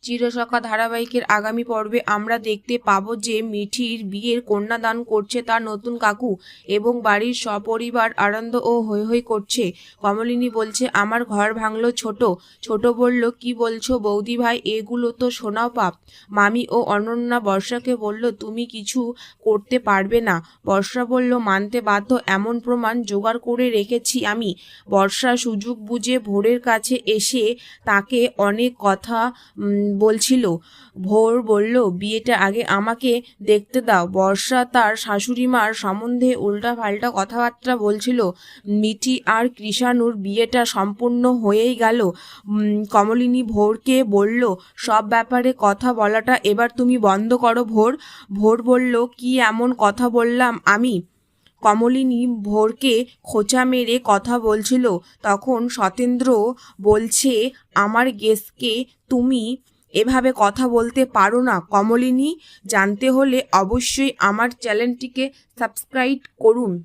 চিরসখা ধারাবাহিকের আগামী পর্বে আমরা দেখতে পাবো যে মিঠির বিয়ের কন্যাদান করছে তার নতুন কাকু এবং বাড়ির সপরিবার আনন্দ ও হৈ হৈ করছে। কমলিনী বলছে, আমার ঘর ভাঙলো ছোট। ছোট বলল, কি বলছো বৌদি ভাই, এগুলো তো সোনাও পাপ। মামি ও অনন্যা বর্ষাকে বলল, তুমি কিছু করতে পারবে না। বর্ষা বলল, মানতে বাধ্য, এমন প্রমাণ জোগাড় করে রেখেছি আমি। বর্ষা সুযোগ বুঝে ভোরের কাছে এসে তাকে অনেক কথা বলছিল। ভোর বলল, বিয়েটা আগে আমাকে দেখতে দাও। বর্ষা তার শাশুড়ি মার সম্বন্ধে উল্টাপাল্টা কথাবার্তা বলছিল। মিঠি আর কৃষাণুর বিয়েটা সম্পূর্ণ হয়েই গেল। কমলিনী ভোরকে বলল, সব ব্যাপারে কথা বলাটা এবার তুমি বন্ধ করো ভোর। ভোর বলল, কি এমন কথা বললাম আমি? কমলিনী ভোরকে খোঁচা মেরে কথা বলছিল। তখন সতেন্দ্র বলছে, আমার গেস্টকে তুমি এভাবে কথা বলতে পারো না কমলিনী। জানতে হলে অবশ্যই আমার চ্যানেলটিকে সাবস্ক্রাইব করুন।